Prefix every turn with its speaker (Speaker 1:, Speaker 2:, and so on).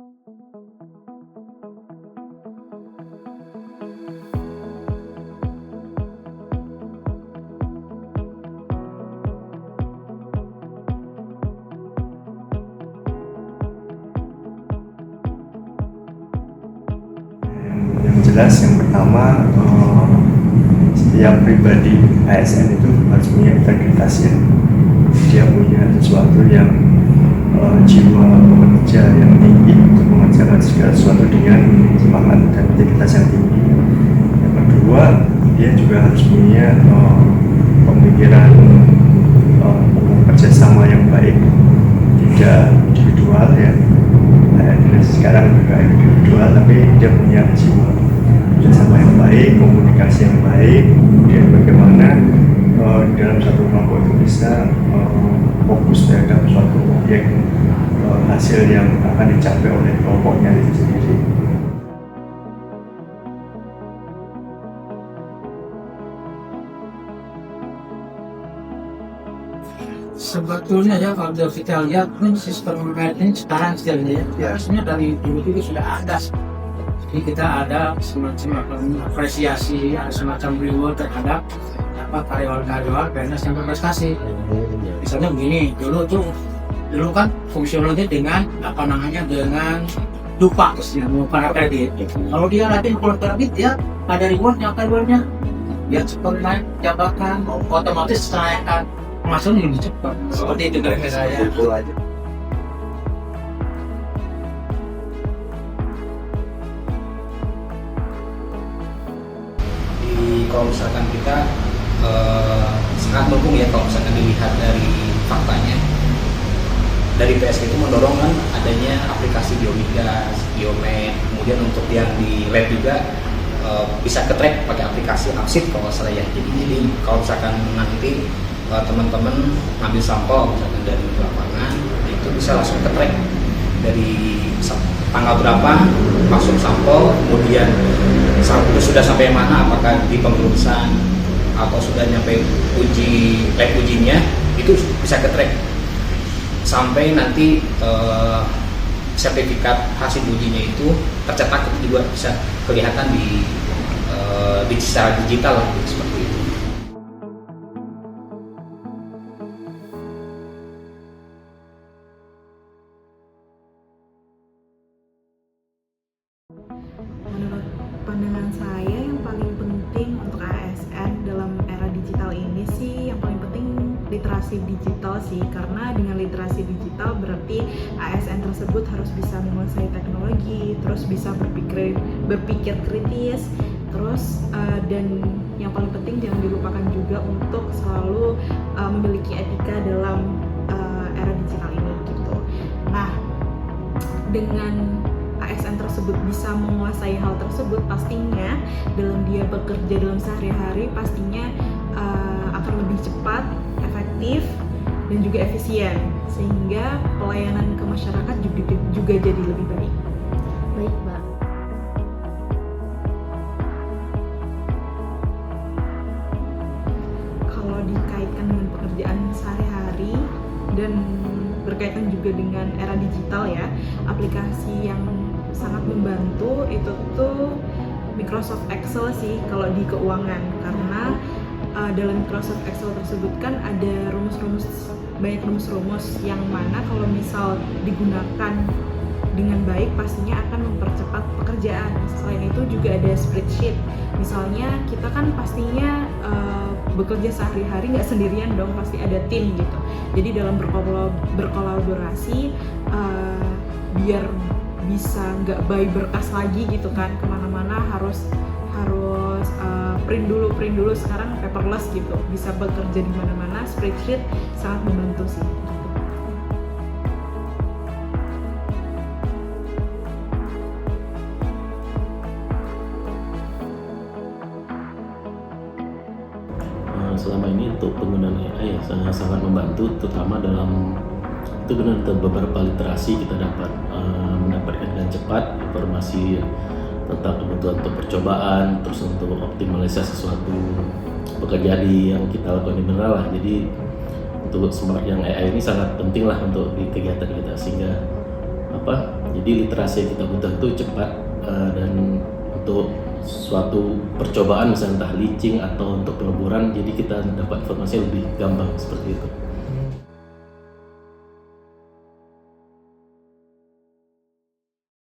Speaker 1: Yang jelas yang pertama, setiap pribadi ASN itu harus punya integritas ya. Dia punya sesuatu yang jiwa pekerja yang tinggi untuk mengerjakan segala sesuatu dengan semangat dan integritas yang tinggi. Yang kedua, dia juga harus punya pemikiran kerjasama yang baik, tidak individual ya. Sekarang juga individual, tapi dia punya jiwa kerjasama yang baik, komunikasi yang baik, kemudian bagaimana dalam satu kelompok itu bisa fokus terhadap suatu objek hasil yang akan dicapai oleh kelompoknya itu sendiri.
Speaker 2: Sebetulnya ya kalau kita lihat ini sistem ini sekarang istilahnya ya, harusnya dari dulu itu sudah ada. Jadi kita ada semacam apresiasi, ada semacam reward terhadap karyawan-karyawan PNS yang berprestasi. Misalnya begini, dulu kan fungsionalnya dengan dengan dupa istilahnya para kredit. Kalau dia rajin keluar kredit dia ada rewardnya, dia cepat naik jabatan, otomatis kenaikan masuk lebih cepat. Seperti itu dari saya.
Speaker 3: Kalau misalkan kita sangat mendukung ya, kalau misalkan dilihat dari faktanya, dari PSK itu mendorong kan adanya aplikasi biomigas, biomed, kemudian untuk yang di lab juga bisa ke-track pakai aplikasi Apsit kalau nggak salah ya. Jadi kalau misalkan nanti teman-teman ngambil sampel misalkan dari lapangan, itu bisa langsung ke-track dari tanggal berapa masuk sampel, kemudian sudah sampai mana, apakah di pengurusan atau sudah nyampe lab ujinya, itu bisa ke-track sampai nanti sertifikat hasil ujinya itu tercetak, itu juga bisa kelihatan di secara digital lah, seperti itu.
Speaker 4: Menurut pandangan saya, yang paling penting untuk ASN dalam era digital ini sih, yang paling penting literasi digital sih, karena dengan literasi digital berarti ASN tersebut harus bisa menguasai teknologi, terus bisa berpikir kritis, terus dan yang paling penting jangan dilupakan juga untuk selalu memiliki etika dalam era digital ini gitu. Nah, dengan ASN tersebut bisa menguasai hal tersebut, pastinya dalam dia bekerja dalam sehari-hari pastinya akan lebih cepat, efektif, dan juga efisien, sehingga pelayanan ke masyarakat juga jadi lebih baik.
Speaker 5: Baik, Mbak.
Speaker 4: Kalau dikaitkan dengan pekerjaan sehari-hari dan berkaitan juga dengan era digital ya, aplikasi yang sangat membantu itu tuh Microsoft Excel sih kalau di keuangan, karena dalam Microsoft Excel tersebut kan ada banyak rumus-rumus yang mana kalau misal digunakan dengan baik pastinya akan mempercepat pekerjaan. Selain itu juga ada spreadsheet, misalnya kita kan pastinya bekerja sehari-hari nggak sendirian dong, pasti ada tim gitu. Jadi dalam berkolaborasi biar bisa nggak by berkas lagi gitu kan, kemana-mana harus print dulu, sekarang paperless gitu, bisa bekerja di mana-mana. Spreadsheet sangat membantu sih.
Speaker 6: Selama ini untuk penggunaan AI sangat membantu, terutama dalam itu benar beberapa literasi kita dapat mendapatkan dengan cepat informasi tentang kebutuhan untuk percobaan, terus untuk optimalisasi sesuatu pekerjaan yang kita lakukan di benar lah. Jadi untuk smart yang AI ini sangat penting lah untuk di kegiatan kita, sehingga Jadi literasi yang kita butuh itu cepat, dan untuk suatu percobaan misalnya entah leaching atau untuk peleburan, jadi kita dapat informasi lebih gampang seperti itu.